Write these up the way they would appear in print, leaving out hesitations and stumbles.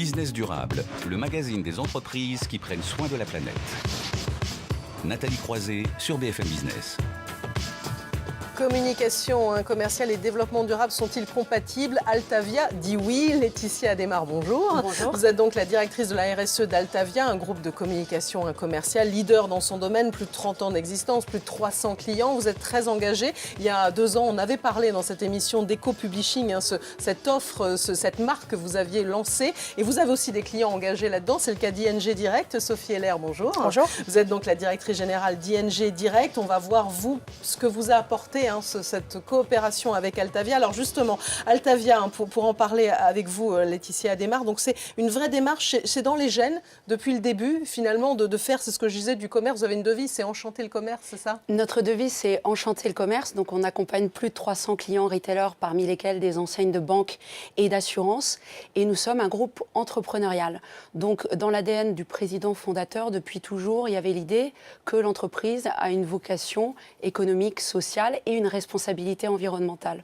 Business durable, le magazine des entreprises qui prennent soin de la planète. Nathalie Croiset sur BFM Business. Communication commerciale et développement durable sont-ils compatibles? Altavia dit oui. Laetitia Adhémar, bonjour. Bonjour. Vous êtes donc la directrice de la RSE d'Altavia, un groupe de communication commerciale, leader dans son domaine, plus de 30 ans d'existence, plus de 300 clients. Vous êtes très engagé. Il y a 2 ans, on avait parlé dans cette émission d'éco-publishing, cette offre, cette marque que vous aviez lancée. Et vous avez aussi des clients engagés là-dedans. C'est le cas d'ING Direct. Sophie Heller, bonjour. Bonjour. Vous êtes donc la directrice générale d'ING Direct. On va voir, vous, ce que vous a apporté cette coopération avec Altavia. Alors justement, Altavia, pour en parler avec vous, Laetitia Adhémar, donc c'est une vraie démarche, c'est dans les gènes depuis le début, finalement, de faire, c'est ce que je disais, du commerce. Vous avez une devise, c'est enchanter le commerce, c'est ça? Notre devise, c'est enchanter le commerce. Donc on accompagne plus de 300 clients retailers, parmi lesquels des enseignes de banque et d'assurance. Et nous sommes un groupe entrepreneurial. Donc dans l'ADN du président fondateur, depuis toujours, il y avait l'idée que l'entreprise a une vocation économique, sociale et une responsabilité environnementale.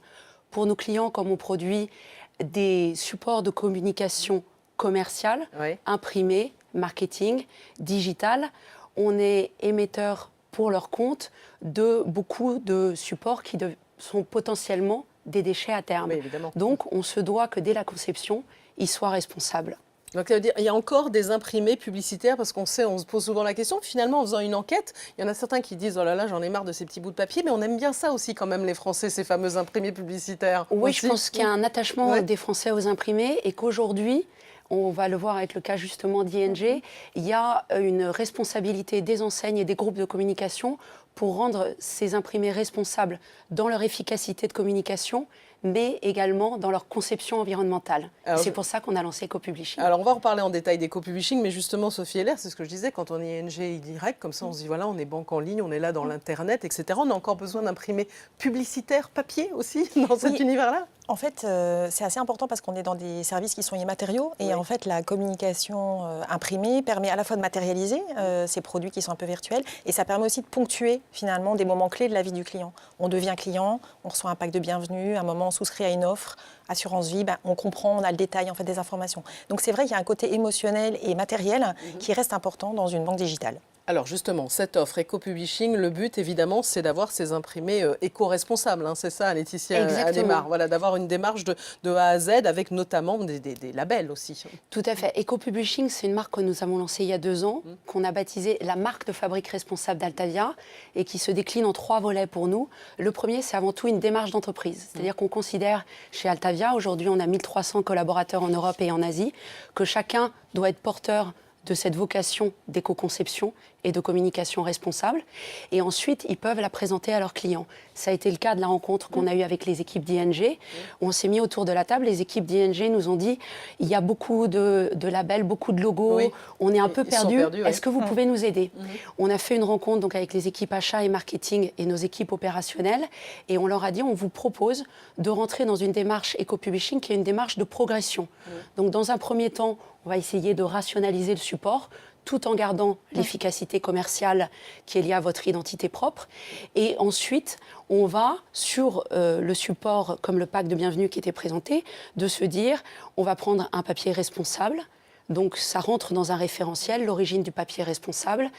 Pour nos clients, comme on produit des supports de communication commerciale, Oui. imprimés, marketing, digital, on est émetteur pour leur compte de beaucoup de supports qui sont potentiellement des déchets à terme. Oui, évidemment. Donc, on se doit que dès la conception, ils soient responsables. Donc ça veut dire il y a encore des imprimés publicitaires parce qu'on sait, on se pose souvent la question. Finalement, en faisant une enquête, il y en a certains qui disent oh là là, j'en ai marre de ces petits bouts de papier, mais on aime bien ça aussi quand même les Français, ces fameux imprimés publicitaires. Oui, aussi. je pense qu'il y a un attachement des Français aux imprimés et qu'aujourd'hui, on va le voir avec le cas justement d'ING, il y a une responsabilité des enseignes et des groupes de communication pour rendre ces imprimés responsables dans leur efficacité de communication, mais également dans leur conception environnementale. C'est pour ça qu'on a lancé EcoPublishing. Alors, on va reparler en détail d'EcoPublishing, mais justement, Sophie Heller, c'est ce que je disais, quand on est ING Direct, comme ça, on se dit, voilà, on est banque en ligne, on est là dans l'Internet, etc. On a encore besoin d'imprimer publicitaire, papier aussi, dans cet univers-là? En fait, c'est assez important parce qu'on est dans des services qui sont immatériaux et en fait, la communication imprimée permet à la fois de matérialiser ces produits qui sont un peu virtuels et ça permet aussi de ponctuer finalement des moments clés de la vie du client. On devient client, on reçoit un pack de bienvenue, à un moment on souscrit à une offre, assurance vie, on comprend, on a le détail en fait des informations. Donc c'est vrai qu'il y a un côté émotionnel et matériel qui reste important dans une banque digitale. Alors justement, cette offre EcoPublishing, le but évidemment, c'est d'avoir ces imprimés éco-responsables. C'est ça, Laetitia Adhémar. Voilà, d'avoir une démarche de A à Z avec notamment des labels aussi. Tout à fait. EcoPublishing, c'est une marque que nous avons lancée il y a 2 ans, qu'on a baptisée la marque de fabrique responsable d'Altavia et qui se décline en 3 volets pour nous. Le premier, c'est avant tout une démarche d'entreprise. C'est-à-dire qu'on considère chez Altavia, aujourd'hui on a 1300 collaborateurs en Europe et en Asie, que chacun doit être porteur de cette vocation d'éco-conception et de communication responsable. Et ensuite, ils peuvent la présenter à leurs clients. Ça a été le cas de la rencontre qu'on a eue avec les équipes d'ING. On s'est mis autour de la table. Les équipes d'ING nous ont dit, il y a beaucoup de labels, beaucoup de logos. On est un peu perdus. Est-ce que vous pouvez nous aider? On a fait une rencontre donc, avec les équipes achats et marketing et nos équipes opérationnelles. Et on leur a dit, on vous propose de rentrer dans une démarche éco-publishing qui est une démarche de progression. Donc, dans un premier temps, on va essayer de rationaliser le support tout en gardant l'efficacité commerciale qui est liée à votre identité propre. Et ensuite, on va, sur le support, comme le pack de bienvenue qui était présenté, de se dire, on va prendre un papier responsable. Donc, ça rentre dans un référentiel, l'origine du papier responsable.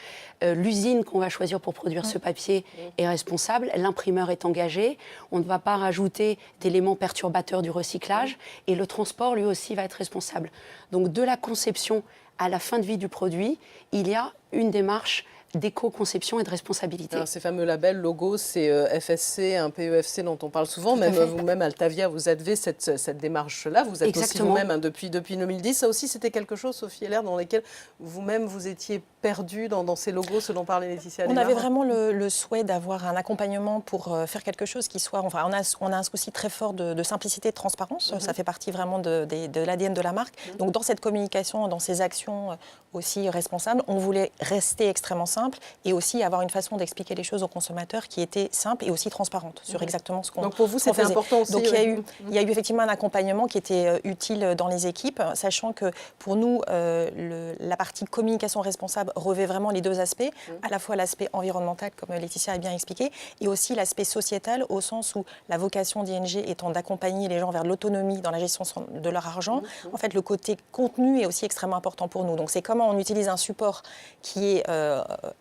L'usine qu'on va choisir pour produire ce papier est responsable. L'imprimeur est engagé. On ne va pas rajouter d'éléments perturbateurs du recyclage. Et le transport, lui aussi, va être responsable. Donc, de la conception à la fin de vie du produit, il y a une démarche d'éco-conception et de responsabilité. Alors, ces fameux labels, logos, c'est FSC, un PEFC dont on parle souvent. Même vous-même, Altavia, vous avez cette démarche-là. Vous êtes aussi vous-même depuis 2010. Ça aussi, c'était quelque chose, Sophie Heller, dans lequel vous-même, vous étiez perdu dans ces logos, ce dont parlait Laetitia Adhémar. On avait vraiment le souhait d'avoir un accompagnement pour faire quelque chose qui soit... Enfin, on a un souci très fort de simplicité et de transparence. Ça fait partie vraiment de l'ADN de la marque. Donc, dans cette communication, dans ces actions aussi responsables, on voulait rester extrêmement simple et aussi avoir une façon d'expliquer les choses aux consommateurs qui était simple et aussi transparente sur exactement ce qu'on faisait. Donc, pour vous, c'était important aussi. Donc, il y a eu effectivement un accompagnement qui était utile dans les équipes, sachant que pour nous, la partie communication responsable Verbe revêt vraiment les deux aspects, à la fois l'aspect environnemental, comme Laetitia a bien expliqué, et aussi l'aspect sociétal, au sens où la vocation d'ING étant d'accompagner les gens vers l'autonomie dans la gestion de leur argent, en fait, le côté contenu est aussi extrêmement important pour nous. Donc, c'est comment on utilise un support qui est,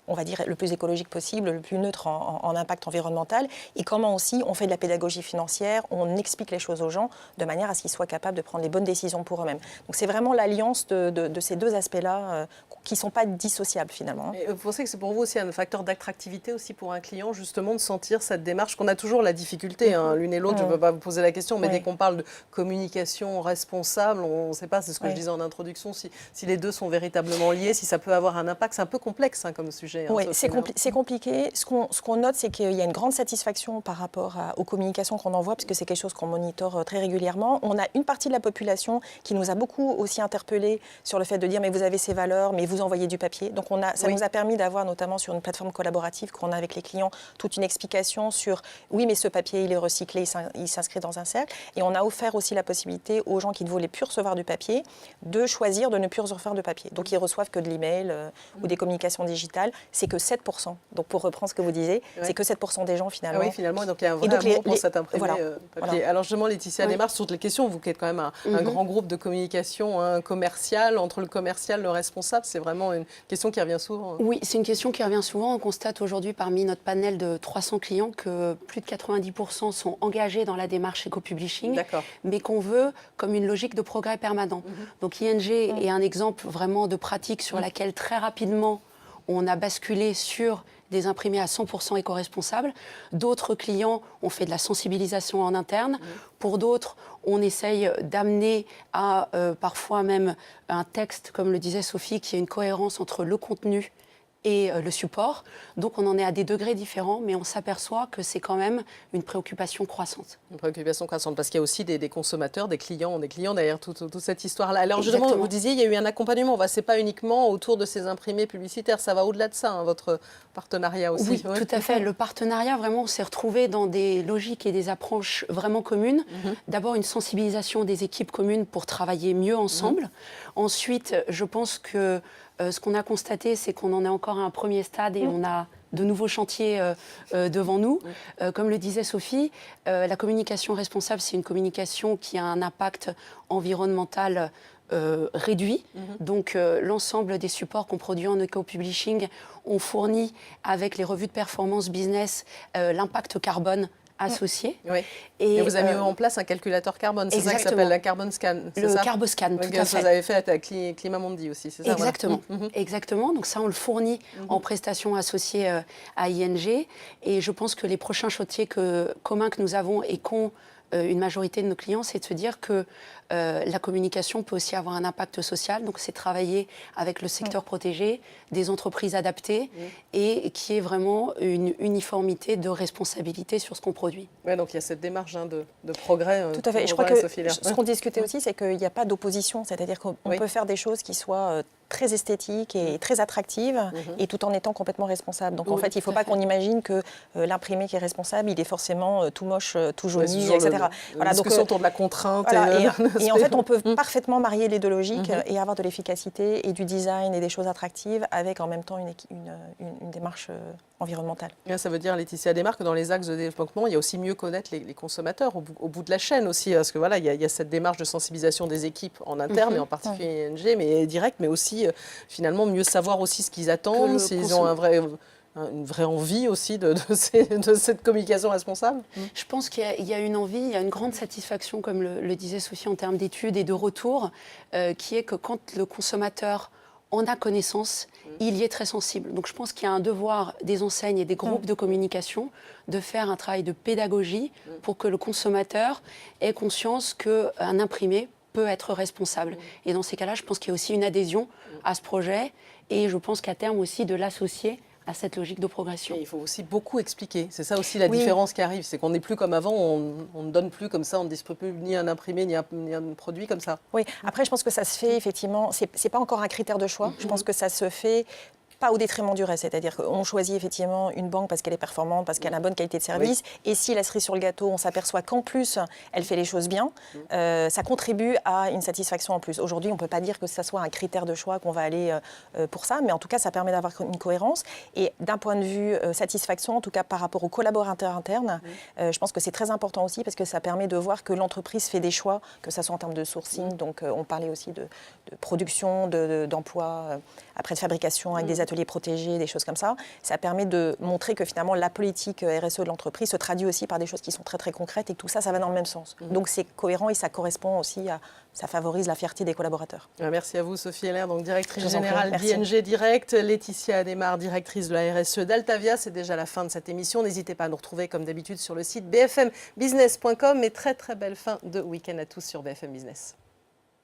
on va dire, le plus écologique possible, le plus neutre en impact environnemental, et comment aussi on fait de la pédagogie financière, on explique les choses aux gens de manière à ce qu'ils soient capables de prendre les bonnes décisions pour eux-mêmes. Donc, c'est vraiment l'alliance de ces deux aspects-là qui ne sont pas dissociables finalement. Et vous pensez que c'est pour vous aussi un facteur d'attractivité aussi pour un client, justement, de sentir cette démarche, qu'on a toujours la difficulté, l'une et l'autre, je ne peux pas vous poser la question, mais dès qu'on parle de communication responsable, on ne sait pas, c'est ce que je disais en introduction, si les deux sont véritablement liés, si ça peut avoir un impact. C'est un peu complexe comme sujet. Oui, c'est compliqué. Ce qu'on note, c'est qu'il y a une grande satisfaction par rapport aux communications qu'on envoie, puisque c'est quelque chose qu'on monitore très régulièrement. On a une partie de la population qui nous a beaucoup aussi interpellés sur le fait de dire mais vous avez ces valeurs, mais vous envoyez du papier. Donc ça nous a permis d'avoir notamment sur une plateforme collaborative qu'on a avec les clients toute une explication sur oui mais ce papier il est recyclé, il s'inscrit dans un cercle. Et on a offert aussi la possibilité aux gens qui ne voulaient plus recevoir du papier de choisir de ne plus recevoir de papier. Donc ils reçoivent que de l'email ou des communications digitales. C'est que 7%. Donc pour reprendre ce que vous disiez, c'est que 7% des gens finalement. Ah oui, finalement, donc il y a un vrai amour pour cet imprimé papier. Voilà. Alors justement, Laetitia Desmarres, sur les questions, vous qui êtes quand même un grand groupe de communication commerciale, entre le commercial et le responsable, c'est vraiment une question qui revient souvent. Oui, c'est une question qui revient souvent. On constate aujourd'hui parmi notre panel de 300 clients que plus de 90% sont engagés dans la démarche éco-publishing, mais qu'on veut comme une logique de progrès permanent. Donc ING est un exemple vraiment de pratique sur laquelle très rapidement on a basculé sur des imprimés à 100% éco-responsables. D'autres clients ont fait de la sensibilisation en interne. Pour d'autres, on essaye d'amener à parfois même un texte, comme le disait Sophie, qui a une cohérence entre le contenu et le support. Donc on en est à des degrés différents, mais on s'aperçoit que c'est quand même une préoccupation croissante. Une préoccupation croissante, parce qu'il y a aussi des consommateurs, des clients derrière toute cette histoire-là. Alors justement, vous disiez, il y a eu un accompagnement. Ce n'est pas uniquement autour de ces imprimés publicitaires, ça va au-delà de ça, votre partenariat aussi. Oui, tout à fait. Le partenariat, vraiment, on s'est retrouvé dans des logiques et des approches vraiment communes. D'abord, une sensibilisation des équipes communes pour travailler mieux ensemble. Ensuite, je pense que ce qu'on a constaté, c'est qu'on en est encore à un premier stade et on a de nouveaux chantiers devant nous. Comme le disait Sophie, la communication responsable, c'est une communication qui a un impact environnemental réduit. Donc l'ensemble des supports qu'on produit en éco-publishing, on fournit avec les revues de performance business l'impact carbone associé. Et vous avez mis en place un calculateur carbone, c'est ça qui s'appelle la Carbon Scan. Le Carboscan, tout à fait. Vous avez fait avec Climat Mondi aussi, c'est ça? Exactement. Exactement. Donc ça, on le fournit en prestations associées à ING. Et je pense que les prochains chantiers communs que nous avons et qu'ont une majorité de nos clients, c'est de se dire que la communication peut aussi avoir un impact social. Donc, c'est travailler avec le secteur protégé, des entreprises adaptées et qui est vraiment une uniformité de responsabilité sur ce qu'on produit. Oui, donc il y a cette démarche de progrès. Tout à fait. Et je crois que ce qu'on discutait aussi, c'est qu'il n'y a pas d'opposition. C'est-à-dire qu'on peut faire des choses qui soient très esthétiques et très attractives et tout en étant complètement responsables. Donc, en fait, il ne faut pas qu'on imagine que l'imprimé qui est responsable, il est forcément tout moche, tout joli, etc. Voilà, donc autour de la contrainte. Et en fait, on peut parfaitement marier les deux logiques et avoir de l'efficacité et du design et des choses attractives avec en même temps une démarche environnementale. Et ça veut dire, Laetitia Desmarres, que dans les axes de développement, il y a aussi mieux connaître les consommateurs au bout de la chaîne aussi. Parce que voilà, il y a cette démarche de sensibilisation des équipes en interne et en particulier ING, mais direct, mais aussi finalement mieux savoir aussi ce qu'ils attendent, s'ils ont une vraie envie aussi de cette communication responsable. Je pense qu'il y a une envie, il y a une grande satisfaction, comme le disait Sophie, en termes d'études et de retours, qui est que quand le consommateur en a connaissance, il y est très sensible. Donc je pense qu'il y a un devoir des enseignes et des groupes de communication de faire un travail de pédagogie pour que le consommateur ait conscience qu'un imprimé peut être responsable. Et dans ces cas-là, je pense qu'il y a aussi une adhésion à ce projet et je pense qu'à terme aussi de l'associer à cette logique de progression. Et il faut aussi beaucoup expliquer. C'est ça aussi la différence qui arrive. C'est qu'on n'est plus comme avant, on ne donne plus comme ça, on ne distribue ni un imprimé, ni un produit comme ça. Oui, après je pense que ça se fait effectivement, c'est pas encore un critère de choix. Je pense que ça se fait pas au détriment du reste. C'est-à-dire qu'on choisit effectivement une banque parce qu'elle est performante, parce qu'elle a une bonne qualité de service. Et si la cerise sur le gâteau, on s'aperçoit qu'en plus, elle fait les choses bien, ça contribue à une satisfaction en plus. Aujourd'hui, on ne peut pas dire que ça soit un critère de choix qu'on va aller pour ça, mais en tout cas, ça permet d'avoir une cohérence. Et d'un point de vue satisfaction, en tout cas par rapport aux collaborateurs internes, je pense que c'est très important aussi parce que ça permet de voir que l'entreprise fait des choix, que ce soit en termes de sourcing, donc on parlait aussi de production, d'emploi, après de fabrication avec des ateliers protégés, des choses comme ça. Ça permet de montrer que finalement la politique RSE de l'entreprise se traduit aussi par des choses qui sont très très concrètes et que tout ça, ça va dans le même sens. Donc c'est cohérent et ça correspond aussi à, ça favorise la fierté des collaborateurs. Merci à vous Sophie Heller, donc directrice Je vous en prie, générale merci. d'ING Direct, Laetitia Adémar, directrice de la RSE d'Altavia. C'est déjà la fin de cette émission. N'hésitez pas à nous retrouver comme d'habitude sur le site bfmbusiness.com et très très belle fin de week-end à tous sur BFM Business.